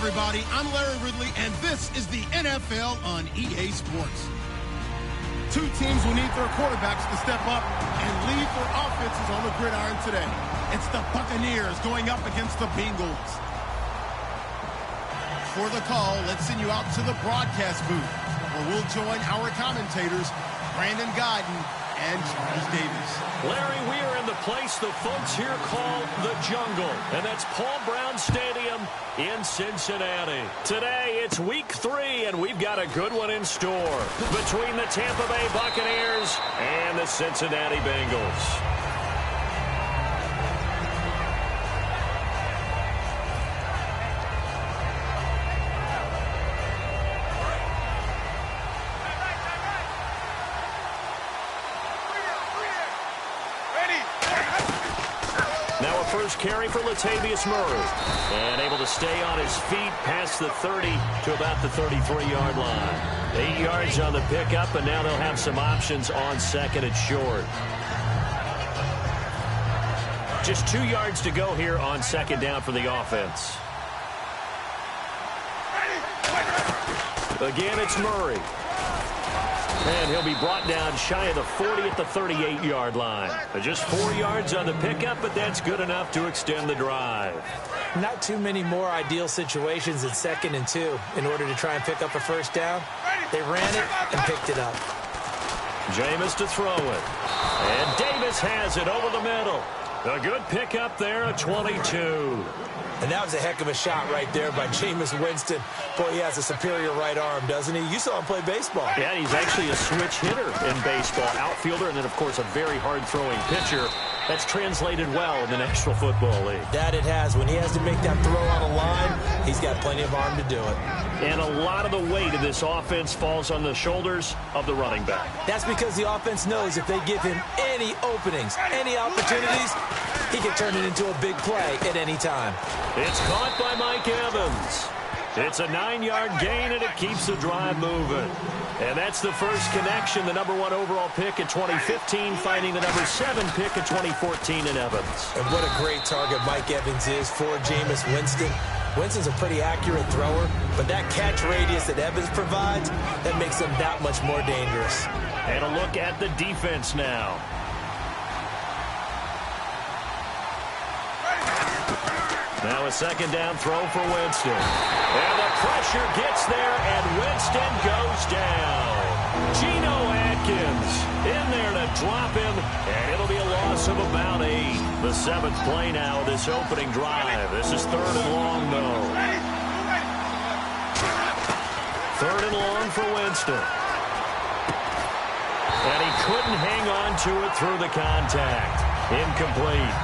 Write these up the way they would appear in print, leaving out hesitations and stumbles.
everybody. I'm Larry Ridley, and this is the NFL on EA Sports. Two teams will need their quarterbacks to step up and lead their offenses on the gridiron today. It's the Buccaneers going up against the Bengals. For the call, let's send you out to the broadcast booth, where we'll join our commentators, Brandon Guyton and Charles Davis. Larry, we are in the place the folks here call the Jungle, and that's Paul Brown Stadium in Cincinnati. Today, it's week 3, and we've got a good one in store between the Tampa Bay Buccaneers and the Cincinnati Bengals. First carry for Latavius Murray. And able to stay on his feet past the 30 to about the 33-yard line. 8 yards on the pickup, and now they'll have some options on second and short. Just 2 yards to go here on second down for the offense. Again, it's Murray. And he'll be brought down shy of the 40 at the 38-yard line. Just 4 yards on the pickup, but that's good enough to extend the drive. Not too many more ideal situations at 2nd and 2 in order to try and pick up a first down. They ran it and picked it up. Jameis to throw it. And Davis has it over the middle. A good pickup there at 22. And that was a heck of a shot right there by Jameis Winston. Boy, he has a superior right arm, doesn't he? You saw him play baseball. Yeah, he's actually a switch hitter in baseball. Outfielder, and then, of course, a very hard-throwing pitcher. That's translated well in the National Football League. That it has. When he has to make that throw on a line, he's got plenty of arm to do it. And a lot of the weight of this offense falls on the shoulders of the running back. That's because the offense knows if they give him any openings, any opportunities, he can turn it into a big play at any time. It's caught by Mike Evans. It's a 9-yard gain, and it keeps the drive moving. And that's the first connection, the number 1 overall pick in 2015, finding the number 7 pick in 2014 in Evans. And what a great target Mike Evans is for Jameis Winston. Winston's a pretty accurate thrower, but that catch radius that Evans provides, that makes him that much more dangerous. And a look at the defense now. Now a second down throw for Winston. And the pressure gets there, and Winston goes down. Geno Atkins in there to drop him, and it'll be a loss of about 8. The 7th play now of this opening drive. This is 3rd and long, though. 3rd and long for Winston. And he couldn't hang on to it through the contact. Incomplete.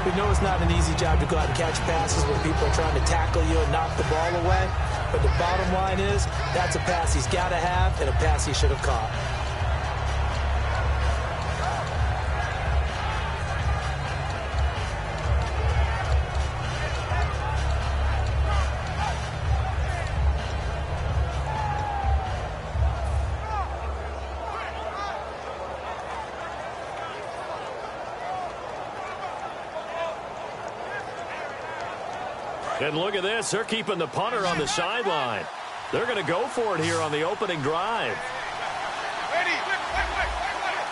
We know it's not an easy job to go out and catch passes when people are trying to tackle you and knock the ball away. But the bottom line is, that's a pass he's got to have and a pass he should have caught. And look at this. They're keeping the punter on the sideline. They're going to go for it here on the opening drive.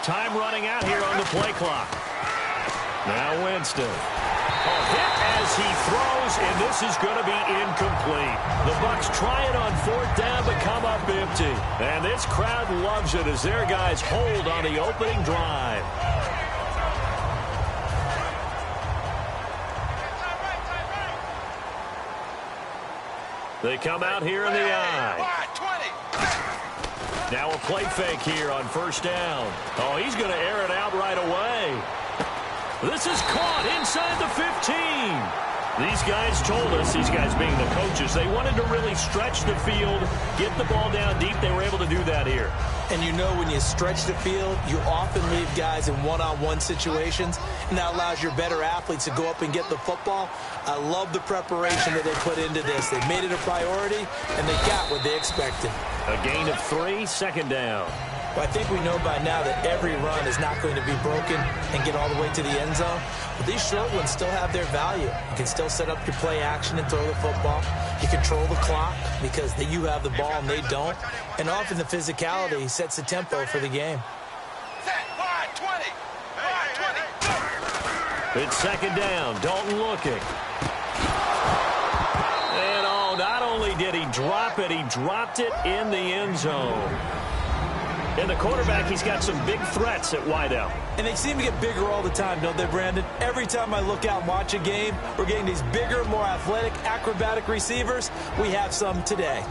Time running out here on the play clock. Now Winston. A hit as he throws, and this is going to be incomplete. The Bucs try it on 4th down, but come up empty. And this crowd loves it as their guys hold on the opening drive. They come out here in the eye. Now a play fake here on 1st down. Oh, he's going to air it out right away. This is caught inside the 15. These guys told us, these guys being the coaches, they wanted to really stretch the field, get the ball down deep. They were able to do that here. And you know when you stretch the field, you often leave guys in one-on-one situations, and that allows your better athletes to go up and get the football. I love the preparation that they put into this. They made it a priority, and they got what they expected. A gain of 3, 2nd down. Well, I think we know by now that every run is not going to be broken and get all the way to the end zone. But these short ones still have their value. You can still set up your play action and throw the football. You control the clock because you have the ball and they don't. And often the physicality sets the tempo for the game. It's second down. Dalton looking. And not only did he drop it, he dropped it in the end zone. And the quarterback, he's got some big threats at wideout. And they seem to get bigger all the time, don't they, Brandon? Every time I look out and watch a game, we're getting these bigger, more athletic, acrobatic receivers. We have some today.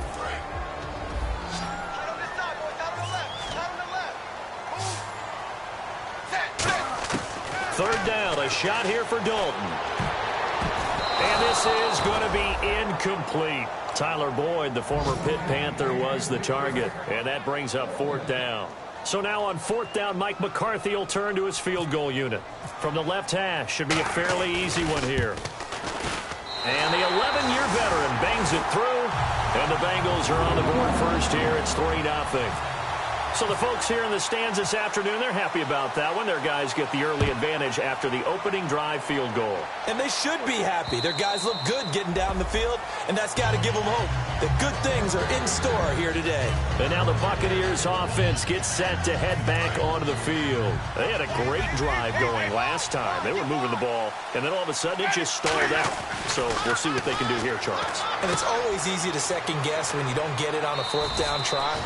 Third down, a shot here for Dalton. And this is going to be incomplete. Tyler Boyd, the former Pitt Panther, was the target. And that brings up fourth down. So now on fourth down, Mike McCarthy will turn to his field goal unit. From the left hash, should be a fairly easy one here. And the 11-year veteran bangs it through. And the Bengals are on the board first here. It's 3-0. So the folks here in the stands this afternoon, they're happy about that one. Their guys get the early advantage after the opening drive field goal. And they should be happy. Their guys look good getting down the field, and that's got to give them hope that good things are in store here today. And now the Buccaneers offense gets set to head back onto the field. They had a great drive going last time. They were moving the ball, and then all of a sudden it just stalled out. So we'll see what they can do here, Charles. And it's always easy to second guess when you don't get it on a fourth down try.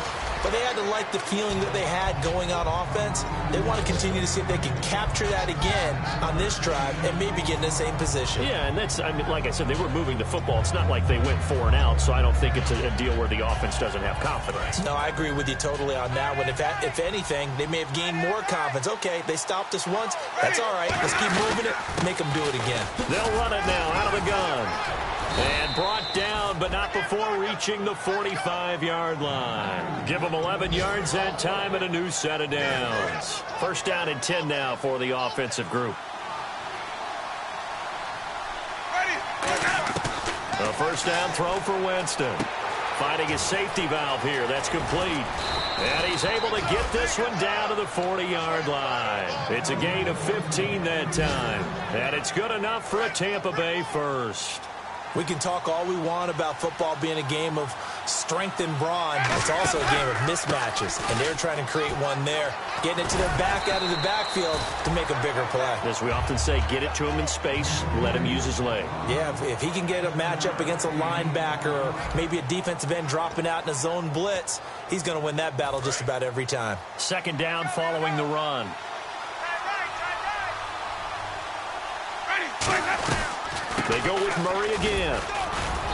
But they had to like the feeling that they had going on offense. They want to continue to see if they can capture that again on this drive and maybe get in the same position. Yeah, and that's, I mean, like I said, they were moving the football. It's not like they went 4 and out, so I don't think it's a deal where the offense doesn't have confidence. No, I agree with you totally on that one. If anything, they may have gained more confidence. Okay, they stopped us once. That's all right. Let's keep moving it. Make them do it again. They'll run it now out of the gun. And brought down, but not before reaching the 45-yard line. Give them 11 yards that time and a new set of downs. First down and 10 now for the offensive group. A first down throw for Winston. Finding his safety valve here. That's complete. And he's able to get this one down to the 40-yard line. It's a gain of 15 that time. And it's good enough for a Tampa Bay first. We can talk all we want about football being a game of strength and brawn. It's also a game of mismatches, and they're trying to create one there, getting it to their back out of the backfield to make a bigger play. As we often say, get it to him in space, let him use his leg. Yeah, if he can get a matchup against a linebacker or maybe a defensive end dropping out in a zone blitz, he's going to win that battle just about every time. Second down following the run. They go with Murray again.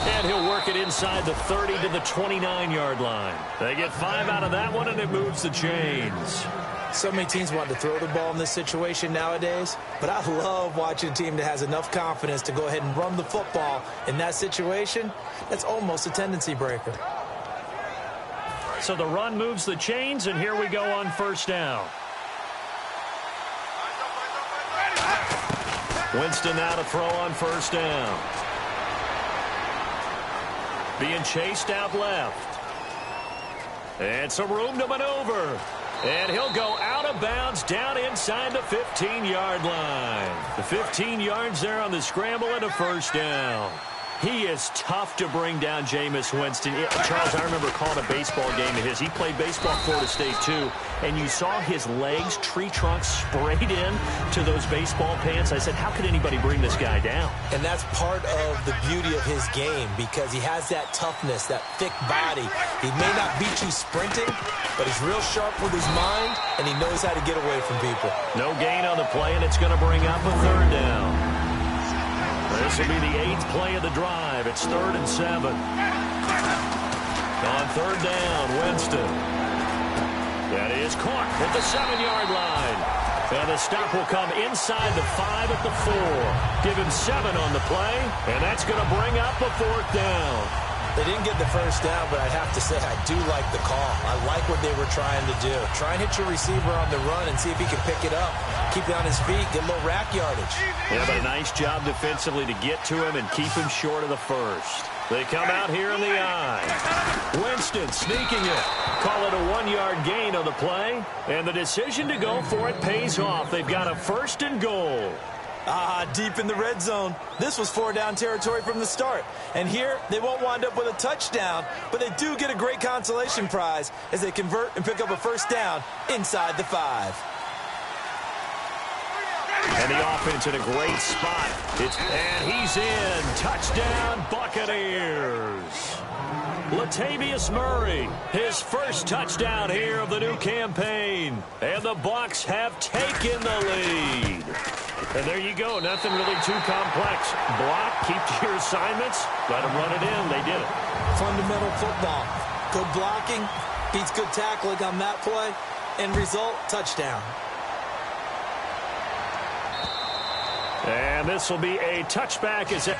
And he'll work it inside the 30 to the 29-yard line. They get 5 out of that one, and it moves the chains. So many teams want to throw the ball in this situation nowadays, but I love watching a team that has enough confidence to go ahead and run the football in that situation. That's almost a tendency breaker. So the run moves the chains, and here we go on first down. Winston now to throw on first down. Being chased out left. And some room to maneuver. And he'll go out of bounds down inside the 15-yard line. The 15 yards there on the scramble and a first down. He is tough to bring down, Jameis Winston. Charles, I remember calling a baseball game of his. He played baseball at Florida State, too. And you saw his legs, tree trunks sprayed in to those baseball pants. I said, how could anybody bring this guy down? And that's part of the beauty of his game because he has that toughness, that thick body. He may not beat you sprinting, but he's real sharp with his mind, and he knows how to get away from people. No gain on the play, and it's going to bring up a third down. This will be the 8th play of the drive. It's 3rd and 7. On third down, Winston. That is caught at the 7-yard line. And the stop will come inside the 5 at the 4. Give him 7 on the play, and that's going to bring up a 4th down. They didn't get the first down, but I have to say I do like the call. I like what they were trying to do. Try and hit your receiver on the run and see if he can pick it up. Keep it on his feet, get a little rack yardage. Yeah, but a nice job defensively to get to him and keep him short of the first. They come out here in the I. Winston sneaking it. Call it a 1-yard gain on the play. And the decision to go for it pays off. They've got a 1st and goal. Deep in the red zone. This was 4-down territory from the start. And here, they won't wind up with a touchdown, but they do get a great consolation prize as they convert and pick up a 1st down inside the 5. And the offense in a great spot. And he's in. Touchdown, Buccaneers. Latavius Murray, his first touchdown here of the new campaign. And the Bucs have taken the lead. And there you go. Nothing really too complex. Block, keep to your assignments, let them run it in. They did it. Fundamental football. Good blocking, beats good tackling on that play. End result, touchdown. And this will be a touchback as it...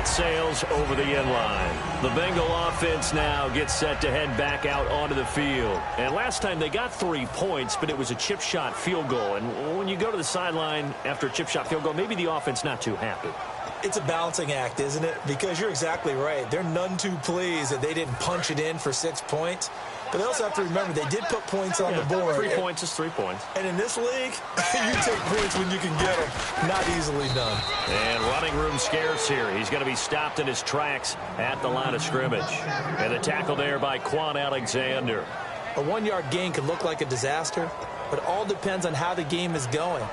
sails over the end line. The Bengal offense now gets set to head back out onto the field. And last time they got 3 points, but it was a chip shot field goal. And when you go to the sideline after a chip shot field goal, maybe the offense not too happy. It's a balancing act, isn't it? Because you're exactly right. They're none too pleased that they didn't punch it in for 6 points. But they also have to remember they did put points on the board. 3 points is 3 points. And in this league, you take points when you can get them. Not easily done. And running room scarce here. He's going to be stopped in his tracks at the line of scrimmage. And the tackle there by Quan Alexander. A 1-yard gain could look like a disaster, but it all depends on how the game is going.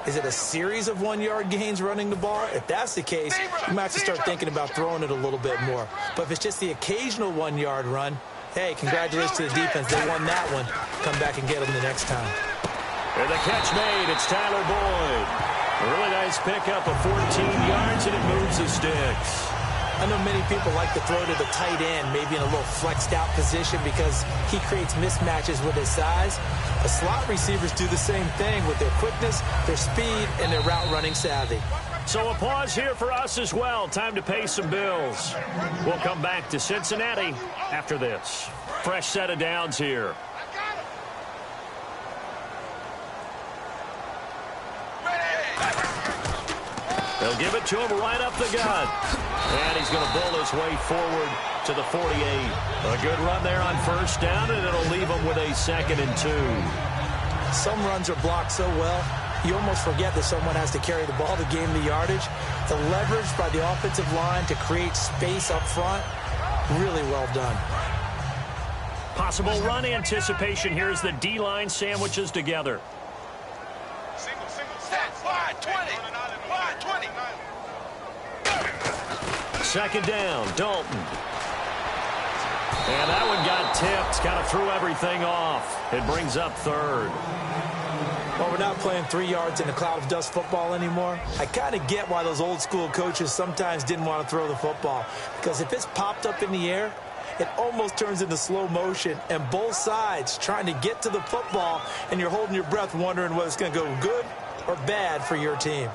Is it a series of 1-yard gains running the ball? If that's the case, you might have to start thinking about throwing it a little bit more. But if it's just the occasional 1-yard run, hey, congratulations to the defense. They won that one. Come back and get them the next time. And the catch made. It's Tyler Boyd. A really nice pickup of 14 yards, and it moves the sticks. I know many people like to throw to the tight end, maybe in a little flexed out position because he creates mismatches with his size. The slot receivers do the same thing with their quickness, their speed, and their route running savvy. So a pause here for us as well. Time to pay some bills. We'll come back to Cincinnati after this. Fresh set of downs here. They'll give it to him right up the gut. And he's going to bull his way forward to the 48. A good run there on 1st down, and it'll leave him with a 2nd and 2. Some runs are blocked so well, you almost forget that someone has to carry the ball to gain the yardage. The leverage by the offensive line to create space up front, really well done. Possible run anticipation here as the D-line sandwiches together. Single, set, wide 20, wide 20. 2nd down, Dalton. And that one got tipped, kind of threw everything off. It brings up 3rd. Well, we're not playing 3 yards in a cloud of dust football anymore. I kind of get why those old school coaches sometimes didn't want to throw the football. Because if it's popped up in the air, it almost turns into slow motion. And both sides trying to get to the football, and you're holding your breath wondering whether it's going to go good or bad for your team.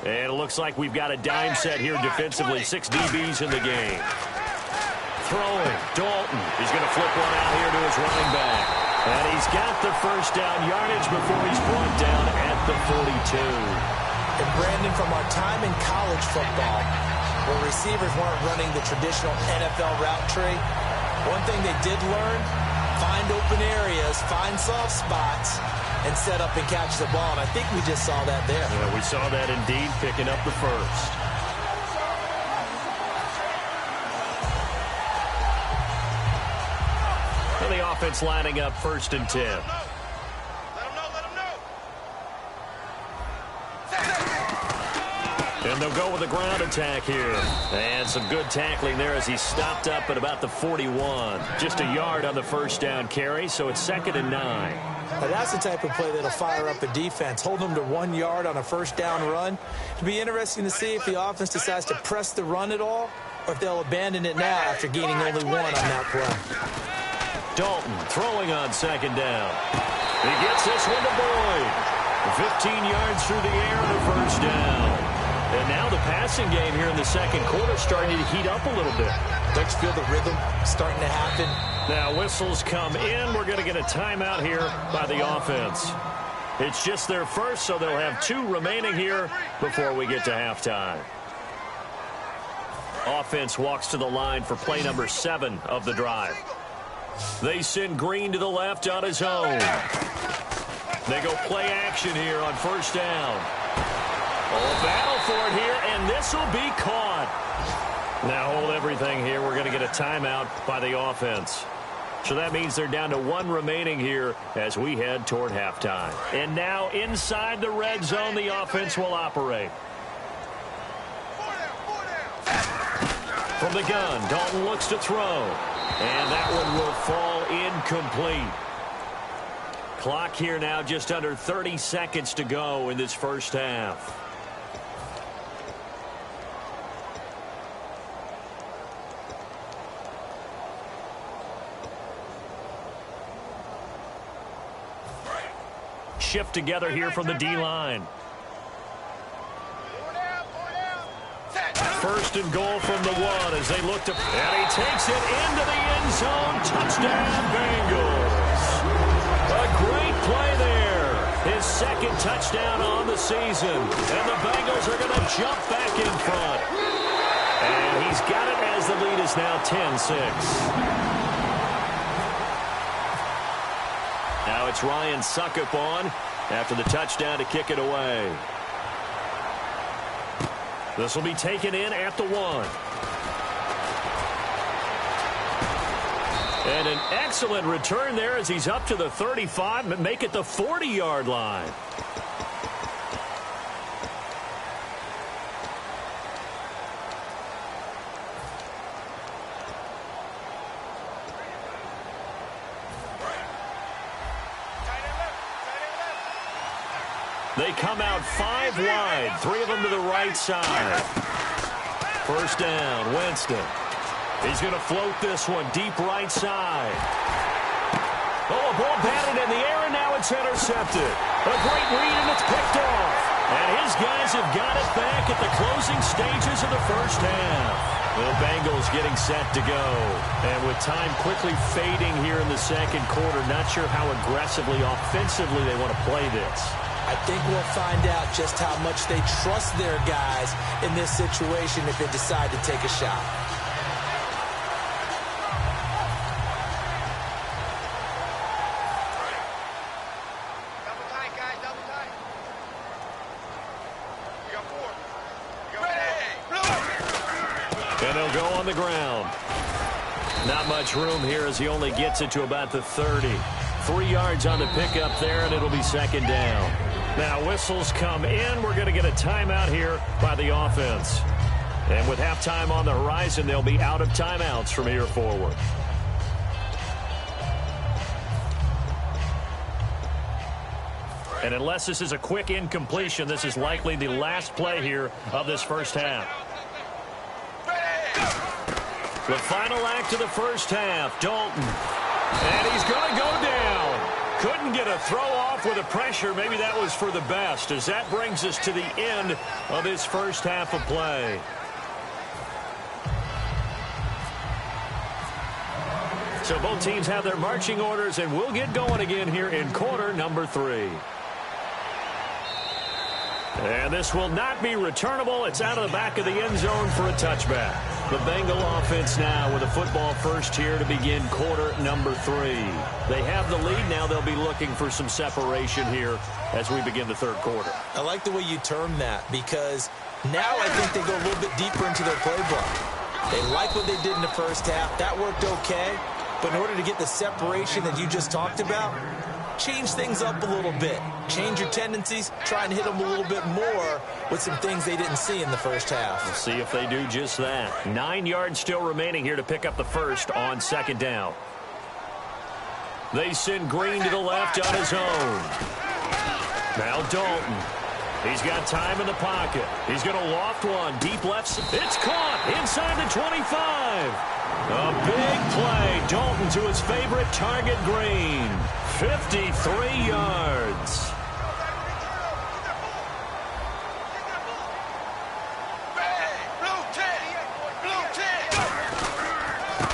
And it looks like we've got a dime set here defensively. 6 DBs in the game. Throwing. Dalton. He's going to flip one out here to his running back. And he's got the 1st down yardage before he's brought down at the 42. And Brandon, from our time in college football, where receivers weren't running the traditional NFL route tree, one thing they did learn, find open areas, find soft spots, and set up and catch the ball. And I think we just saw that there. Yeah, we saw that indeed, picking up the 1st. And the offense lining up 1st and 10. Let him know. And they'll go with a ground attack here. And some good tackling there as he stopped up at about the 41. Just a yard on the 1st down carry, so it's 2nd and 9. Now that's the type of play that'll fire up a defense. Hold them to 1 yard on a 1st down run. It'll be interesting to see if the offense decides to press the run at all, or if they'll abandon it now after gaining only 1 on that play. Dalton throwing on second down. He gets this one to Boyd. 15 yards through the air and a first down. And now the passing game here in the second quarter starting to heat up a little bit. Don't you feel the rhythm starting to happen? Now whistles come in. We're going to get a timeout here by the offense. It's just their first, so they'll have 2 remaining here before we get to halftime. Offense walks to the line for play number 7 of the drive. They send Green to the left on his own. They go play action here on first down. Oh, battle for it here, and this will be caught. Now hold everything here. We're going to get a timeout by the offense. So that means they're down to 1 remaining here as we head toward halftime. And now inside the red zone, the offense will operate. From the gun, Dalton looks to throw. And that one will fall incomplete. Clock here now just under 30 seconds to go in this first half. Shift together here from the D-line. First and goal from the 1 as they look to... And he takes it into the end zone. Touchdown, Bengals. A great play there. His second touchdown on the season. And the Bengals are going to jump back in front. And he's got it as the lead is now 10-6. Now it's Ryan Suckup on after the touchdown to kick it away. This will be taken in at the 1. And an excellent return there as he's up to the 35, but make it the 40-yard line. They come out 5 wide, 3 of them to the right side. First down, Winston. He's going to float this one deep right side. Oh, a ball batted in the air, and now it's intercepted. A great read, and it's picked off. And his guys have got it back at the closing stages of the first half. The Bengals getting set to go. And with time quickly fading here in the second quarter, not sure how aggressively, offensively they want to play this. I think we'll find out just how much they trust their guys in this situation if they decide to take a shot. Double tight, guys, double tight. You got 4. You got ready. And they'll go on the ground. Not much room here as he only gets it to about the 30. 3 yards on the pickup there, and it'll be second down. Now whistles come in. We're going to get a timeout here by the offense. And with halftime on the horizon, they'll be out of timeouts from here forward. And unless this is a quick incompletion, this is likely the last play here of this first half. The final act of the first half, Dalton. And he's going to go down. Couldn't get a throw off with the pressure. Maybe that was for the best, as that brings us to the end of this first half of play. So both teams have their marching orders, and we'll get going again here in quarter number 3. And this will not be returnable. It's out of the back of the end zone for a touchback. The Bengal offense now with a football first here to begin quarter number 3. They have the lead. Now they'll be looking for some separation here as we begin the third quarter. I like the way you term that, because now I think they go a little bit deeper into their playbook. They like what they did in the first half. That worked okay. But in order to get the separation that you just talked about, change things up a little bit. Change your tendencies. Try and hit them a little bit more with some things they didn't see in the first half. We'll see if they do just that. 9 yards still remaining here to pick up the first on second down. They send Green to the left on his own. Now Dalton. He's got time in the pocket. He's going to loft one. Deep left. It's caught inside the 25. A big play. Dalton to his favorite target, Green. 53 yards.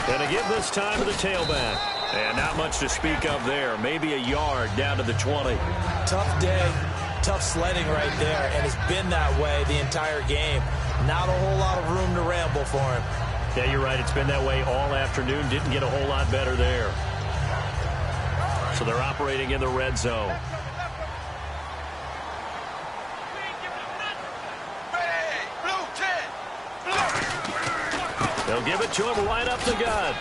And to give this time to the tailback. And not much to speak of there. Maybe a yard down to the 20. Tough day. Tough sledding right there, and it's been that way the entire game. Not a whole lot of room to ramble for him. Yeah, you're right. It's been that way all afternoon. Didn't get a whole lot better there. So they're operating in the red zone. They'll give it to him right up the gut.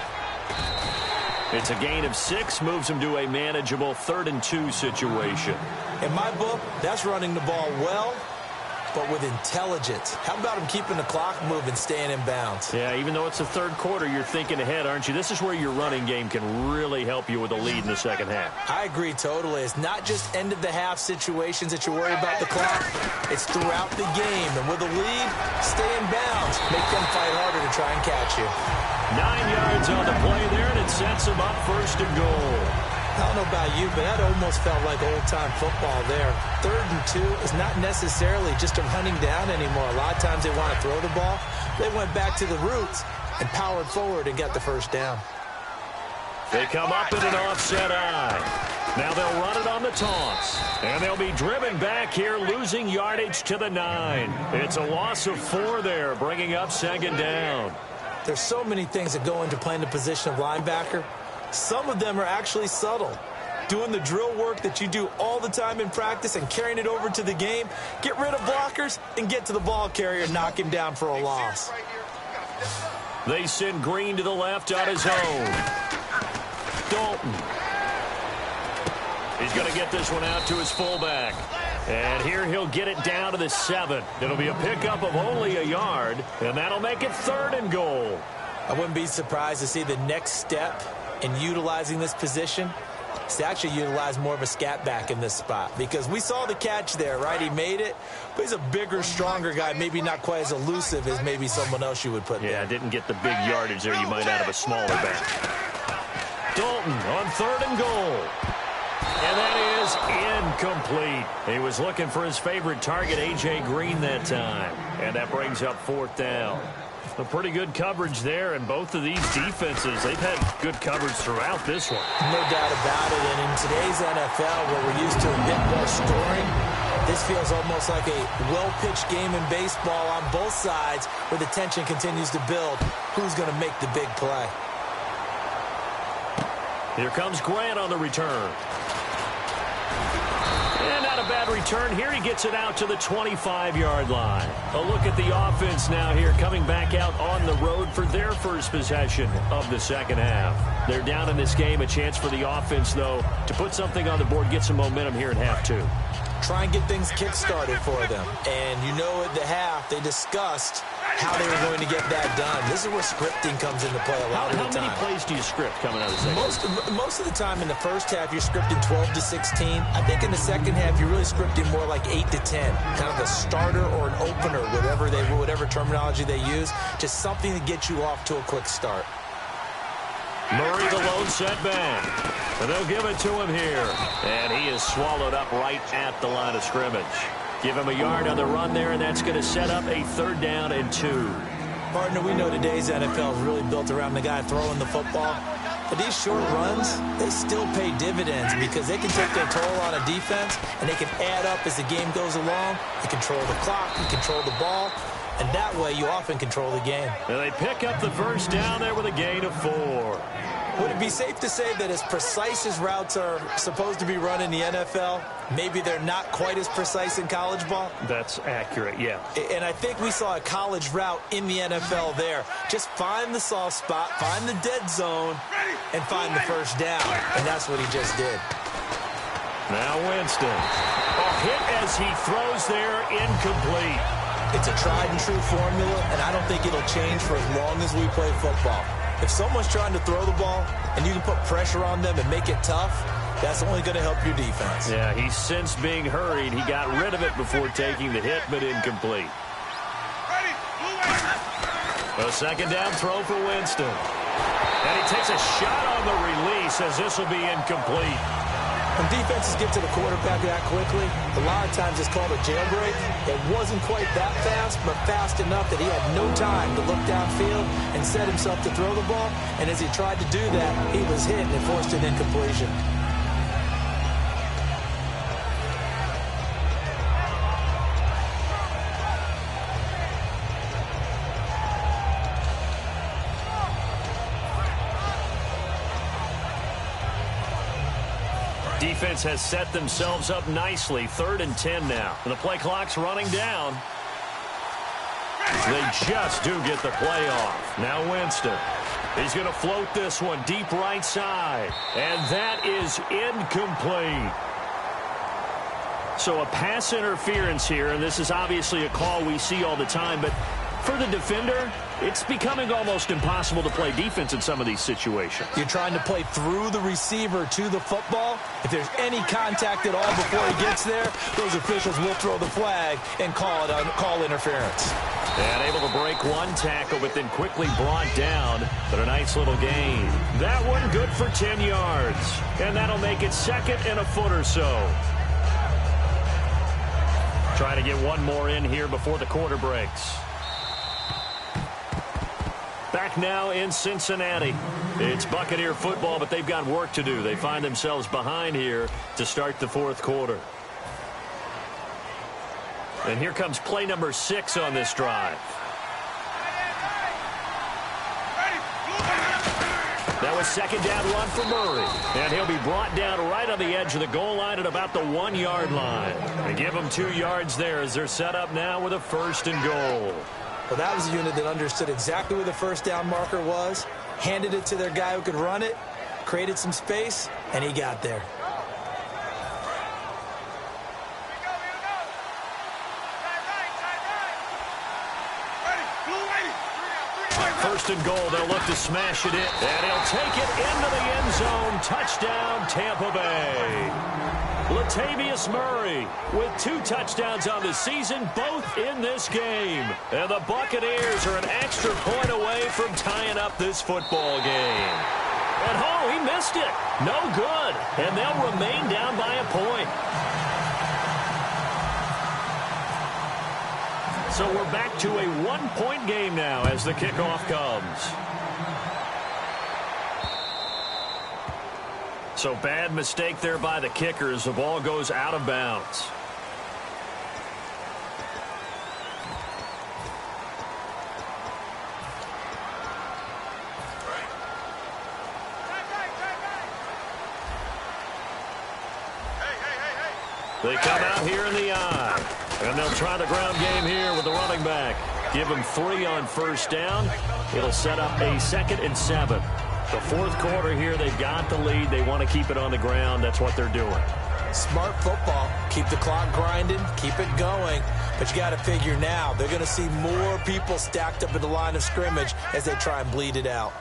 It's a gain of 6, moves him to a manageable 3rd and 2 situation. In my book, that's running the ball well, but with intelligence. How about him keeping the clock moving, staying in bounds? Yeah, even though it's the third quarter, you're thinking ahead, aren't you? This is where your running game can really help you with a lead in the second half. I agree totally. It's not just end-of-the-half situations that you worry about the clock. It's throughout the game. And with a lead, stay in bounds. Make them fight harder to try and catch you. 9 yards on the play there, and it sets him up 1st and goal. I don't know about you, but that almost felt like old-time football there. 3rd and 2 is not necessarily just a running down anymore. A lot of times they want to throw the ball. They went back to the roots and powered forward and got the 1st down. They come up in an offset eye. Now they'll run it on the taunts. And they'll be driven back here, losing yardage to the 9. It's a loss of 4 there, bringing up 2nd down. There's so many things that go into playing the position of linebacker. Some of them are actually subtle. Doing the drill work that you do all the time in practice and carrying it over to the game. Get rid of blockers and get to the ball carrier and knock him down for a loss. They send Green to the left on his own. Dalton. He's going to get this one out to his fullback. And here he'll get it down to the 7. It'll be a pickup of only a yard, and that'll make it 3rd and goal. I wouldn't be surprised to see the next step in utilizing this position is to actually utilize more of a scat back in this spot, because we saw the catch there, right? He made it, but he's a bigger, stronger guy, maybe not quite as elusive as maybe someone else you would put there. Yeah, didn't get the big yardage there you might out of a smaller back. Dalton on 3rd and goal. And that is incomplete. He was looking for his favorite target, A.J. Green, that time. And that brings up 4th down. A pretty good coverage there, and both of these defenses, they've had good coverage throughout this one. No doubt about it. And in today's NFL, where we're used to a bit more scoring, this feels almost like a well-pitched game in baseball on both sides, where the tension continues to build. Who's going to make the big play? Here comes Grant on the return. And not a bad return. Here he gets it out to the 25-yard line. A look at the offense now here, coming back out on the road for their first possession of the second half. They're down in this game. A chance for the offense, though, to put something on the board, get some momentum here in half 2. Try and get things kick-started for them. And you know at the half, they discussed how they were going to get that done. This is where scripting comes into play a lot of the time. How many plays do you script coming out of the second? Most of the time in the first half, you're scripting 12 to 16. I think in the second half, you're really scripting more like 8 to 10. Kind of a starter or an opener, whatever terminology they use. Just something to get you off to a quick start. Murray, the lone setback. And they'll give it to him here. And he is swallowed up right at the line of scrimmage. Give him a yard on the run there, and that's going to set up a 3rd down and 2. Partner, we know today's NFL is really built around the guy throwing the football. But these short runs, they still pay dividends because they can take their toll on a defense, and they can add up as the game goes along. You control the clock, you control the ball, and that way you often control the game. And they pick up the 1st down there with a gain of 4. Would it be safe to say that as precise as routes are supposed to be run in the NFL, maybe they're not quite as precise in college ball? That's accurate, yeah. And I think we saw a college route in the NFL there. Just find the soft spot, find the dead zone, and find the 1st down. And that's what he just did. Now Winston. A hit as he throws there, incomplete. It's a tried and true formula, and I don't think it'll change for as long as we play football. If someone's trying to throw the ball and you can put pressure on them and make it tough, That's only going to help your defense. Yeah, he's since being hurried. He got rid of it before taking the hit, but incomplete. A second down throw for Winston. And he takes a shot on the release as this will be incomplete. When defenses get to the quarterback that quickly, a lot of times it's called a jailbreak. It wasn't quite that fast, but fast enough that he had no time to look downfield and set himself to throw the ball. And as he tried to do that, he was hit and forced an incompletion. Defense has set themselves up nicely. 3rd and 10 now. The play clock's running down. They just do get the play off. Now Winston. He's going to float this one deep right side. And that is incomplete. So a pass interference here, and this is obviously a call we see all the time, but for the defender, it's becoming almost impossible to play defense in some of these situations. You're trying to play through the receiver to the football. If there's any contact at all before he gets there, those officials will throw the flag and call interference. And able to break one tackle, but then quickly brought down. But a nice little gain. That one good for 10 yards. And that'll make it 2nd and a foot or so. Trying to get one more in here before the quarter breaks. Back now in Cincinnati. It's Buccaneer football, but they've got work to do. They find themselves behind here to start the 4th quarter. And here comes play number 6 on this drive. That was 2nd down run for Murray. And he'll be brought down right on the edge of the goal line at about the 1-yard line. They give him 2 yards there as they're set up now with a 1st and goal. Well, that was a unit that understood exactly where the 1st down marker was, handed it to their guy who could run it, created some space, and he got there. First and goal, they'll look to smash it in, and he'll take it into the end zone. Touchdown, Tampa Bay. Latavius Murray with 2 touchdowns on the season, both in this game. And the Buccaneers are an extra point away from tying up this football game. And oh, he missed it. No good. And they'll remain down by a point. So we're back to a 1-point game now as the kickoff comes. So bad mistake there by the kickers. The ball goes out of bounds. They come out here in the eye. And they'll try the ground game here with the running back. Give him 3 on 1st down. It'll set up a 2nd and 7. The 4th quarter here, they've got the lead. They want to keep it on the ground. That's what they're doing. Smart football. Keep the clock grinding. Keep it going. But you got to figure now, they're going to see more people stacked up at the line of scrimmage as they try and bleed it out.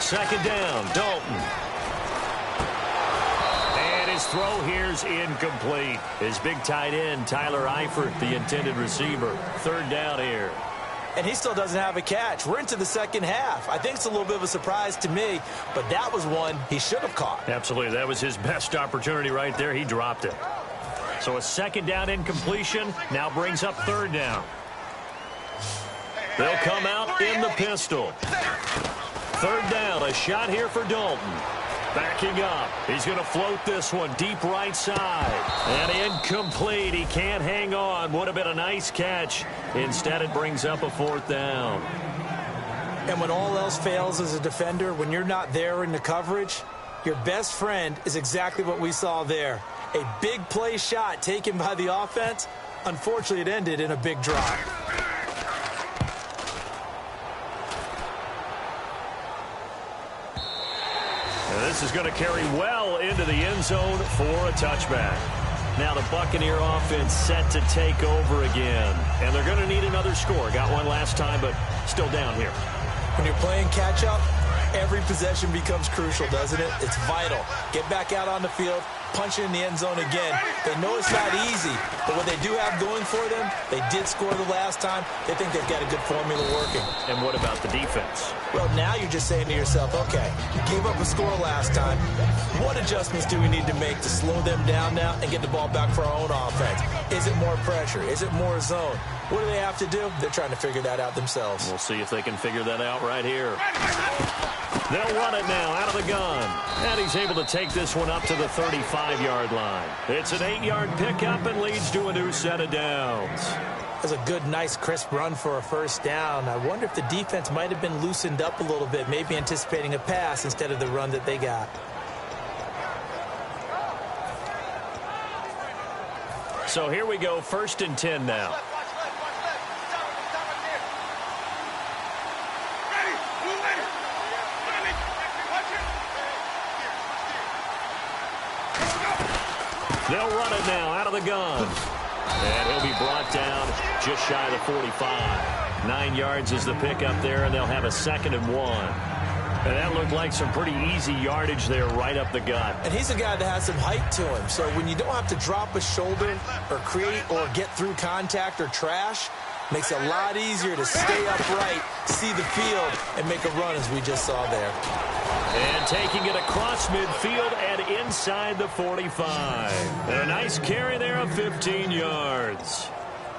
Second down, Dalton. And his throw here's incomplete. His big tight end, Tyler Eifert, the intended receiver. 3rd down here. And he still doesn't have a catch. We're into the 2nd half. I think it's a little bit of a surprise to me, but that was one he should have caught. Absolutely. That was his best opportunity right there. He dropped it. So a 2nd down incompletion now brings up 3rd down. They'll come out in the pistol. 3rd down, a shot here for Dalton. Backing up. He's going to float this one deep right side. And incomplete. He can't hang on. Would have been a nice catch. Instead, it brings up a 4th down. And when all else fails as a defender, when you're not there in the coverage, your best friend is exactly what we saw there. A big play shot taken by the offense. Unfortunately, it ended in a big drive. This is going to carry well into the end zone for a touchback. Now the Buccaneer offense set to take over again. And they're going to need another score. Got one last time, but still down here. When you're playing catch-up, Every possession becomes crucial, doesn't it? It's vital. Get back out on the field, punch it in the end zone again. They know it's not easy, but what they do have going for them, they did score the last time. They think they've got a good formula working. And what about the defense? Well, now you're just saying to yourself, okay, gave up a score last time. What adjustments do we need to make to slow them down now and get the ball back for our own offense? Is it more pressure? Is it more zone? What do they have to do? They're trying to figure that out themselves. We'll see if they can figure that out right here. They'll run it now out of the gun. And he's able to take this one up to the 35-yard line. It's an 8-yard pickup and leads to a new set of downs. That's a good, nice, crisp run for a first down. I wonder if the defense might have been loosened up a little bit, maybe anticipating a pass instead of the run that they got. So here we go, 1st and 10 now. They'll run it now out of the gun. And he'll be brought down just shy of the 45. 9 yards is the pickup there, and they'll have a 2nd and 1. And that looked like some pretty easy yardage there right up the gut. And he's a guy that has some height to him. So when you don't have to drop a shoulder or create or get through contact or trash, makes it a lot easier to stay upright, see the field, and make a run as we just saw there. And taking it across midfield and inside the 45. And a nice carry there of 15 yards.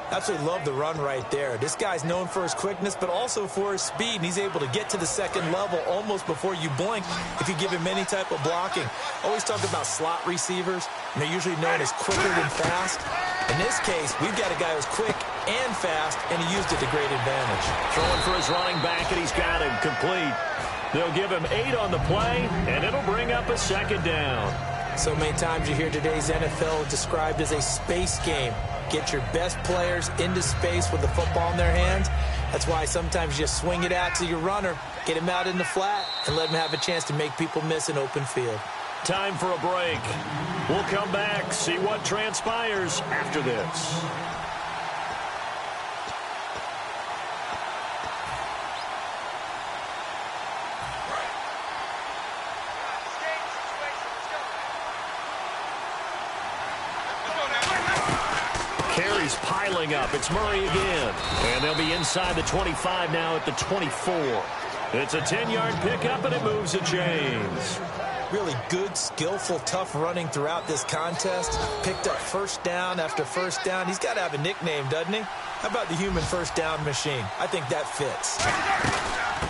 Absolutely love the run right there. This guy's known for his quickness, but also for his speed. And he's able to get to the 2nd level almost before you blink if you give him any type of blocking. Always talk about slot receivers, and they're usually known as quicker than fast. In this case, we've got a guy who's quick and fast, and he used it to great advantage. Throwing for his running back, and he's got him complete. They'll give him 8 on the play, and it'll bring up a 2nd down. So many times you hear today's NFL described as a space game. Get your best players into space with the football in their hands. That's why sometimes you just swing it out to your runner, get him out in the flat, and let him have a chance to make people miss an open field. Time for a break. We'll come back, see what transpires after this. Carries piling up. It's Murray again. And they'll be inside the 25 now at the 24. It's a 10-yard pickup, and it moves the chains. Really good, skillful, tough running throughout this contest. Picked up first down after first down. He's got to have a nickname, doesn't he? How about the human first down machine? I think that fits.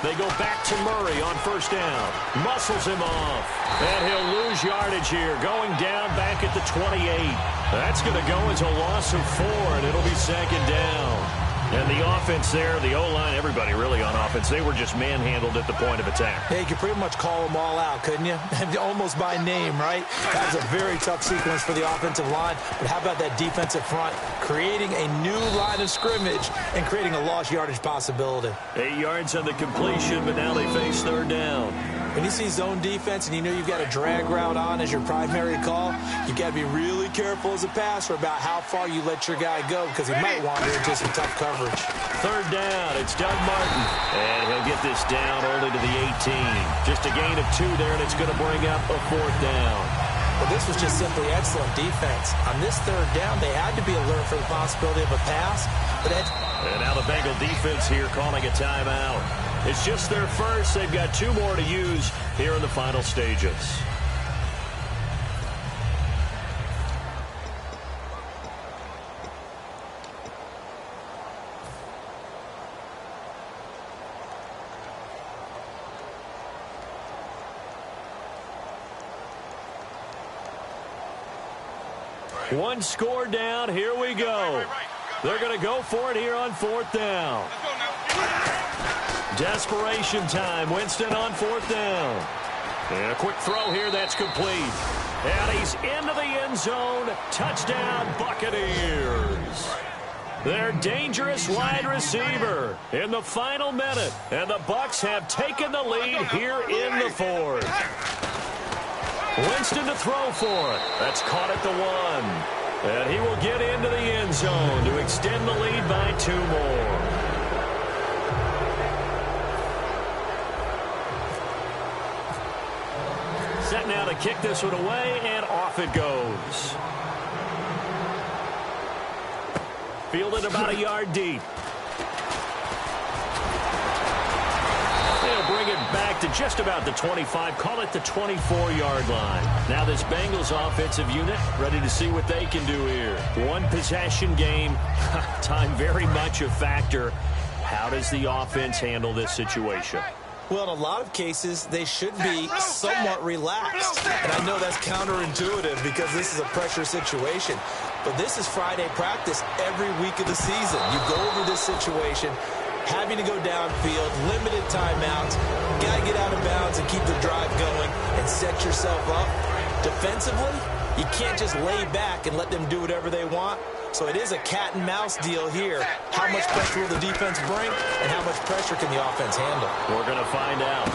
They go back to Murray on first down. Muscles him off. And he'll lose yardage here, going down back at the 28. That's going to go as a loss of 4, and it'll be 2nd down. And the offense there, the O-line, everybody really on offense, they were just manhandled at the point of attack. Yeah, you could pretty much call them all out, couldn't you? Almost by name, right? That was a very tough sequence for the offensive line. But how about that defensive front creating a new line of scrimmage and creating a lost yardage possibility? 8 yards on the completion, but now they face 3rd down. When you see zone defense and you know you've got a drag route on as your primary call, you've got to be really careful as a passer about how far you let your guy go because he might wander into some tough coverage. 3rd down, it's Doug Martin. And he'll get this down only to the 18. Just a gain of 2 there, and it's going to bring up a 4th down. Well, this was just simply excellent defense. On this 3rd down, they had to be alert for the possibility of a pass. And now the Bengal defense here calling a timeout. It's just their first. They've got 2 more to use here in the final stages. One score down. Here we go. They're going to go for it here on 4th down. Desperation time. Winston on 4th down. And a quick throw here. That's complete. And he's into the end zone. Touchdown, Buccaneers. Their dangerous wide receiver in the final minute. And the Bucs have taken the lead here in the 4th. Winston to throw for it. That's caught at the 1. And he will get into the end zone to extend the lead by 2 more. kick this one away, and off it goes. Fielded about a yard deep. They'll bring it back to just about the 25, call it the 24-yard line. Now this Bengals offensive unit ready to see what they can do here. One possession game, time very much a factor. How does the offense handle this situation? Well, in a lot of cases, they should be somewhat relaxed. And I know that's counterintuitive because this is a pressure situation. But this is Friday practice every week of the season. You go over this situation, having to go downfield, limited timeouts, got to get out of bounds and keep the drive going and set yourself up. Defensively, you can't just lay back and let them do whatever they want. So it is a cat and mouse deal here. How much pressure will the defense bring and how much pressure can the offense handle? We're going to find out.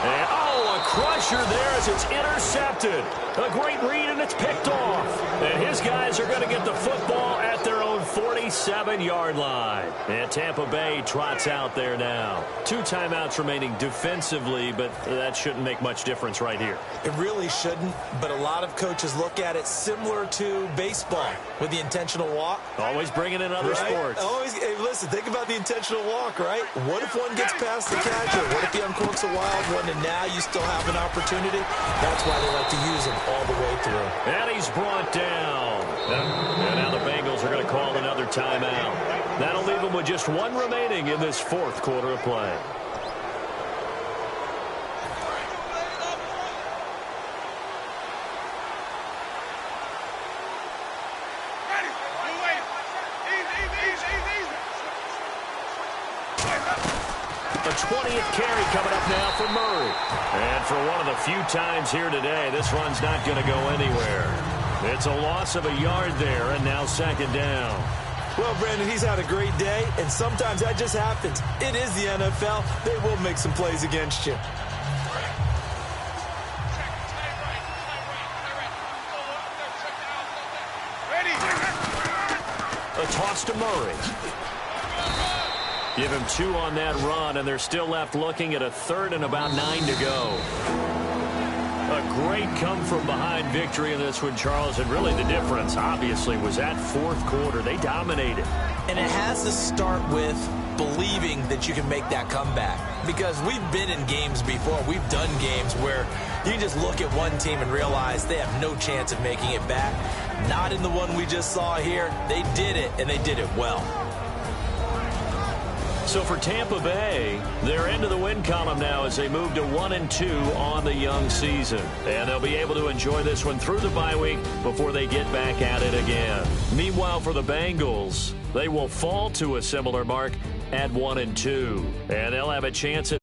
And, a crusher there as it's intercepted. A great read, and it's picked off. And his guys are going to get the football at their own 47-yard line. And Tampa Bay trots out there now. 2 timeouts remaining defensively, but that shouldn't make much difference right here. It really shouldn't, but a lot of coaches look at it similar to baseball with the intentional walk. Always bringing in other sports. Always, hey, listen, think about the intentional walk, right? What if one gets past the catcher? What if he uncorks a wild one and now you still have an opportunity? That's why they like to use him all the way through. And he's brought down. And now the Bengals are going to call another timeout. That'll leave them with just 1 remaining in this 4th quarter of play. The 20th carry coming up now for Murray. And for one of the few times here today, this run's not going to go anywhere. It's a loss of a yard there, and now 2nd down. Well, Brandon, he's had a great day, and sometimes that just happens. It is the NFL. They will make some plays against you. A toss to Murray. Give him 2 on that run, and they're still left looking at a 3rd and about 9 to go. A great come-from-behind victory in this one, Charles, and really the difference, obviously, was that 4th quarter. They dominated. And it has to start with believing that you can make that comeback. Because we've been in games before. We've done games where you can just look at one team and realize they have no chance of making it back. Not in the one we just saw here. They did it, and they did it well. So for Tampa Bay, they're into the win column now as they move to 1-2 on the young season. And they'll be able to enjoy this one through the bye week before they get back at it again. Meanwhile, for the Bengals, they will fall to a similar mark at 1-2. And they'll have a chance at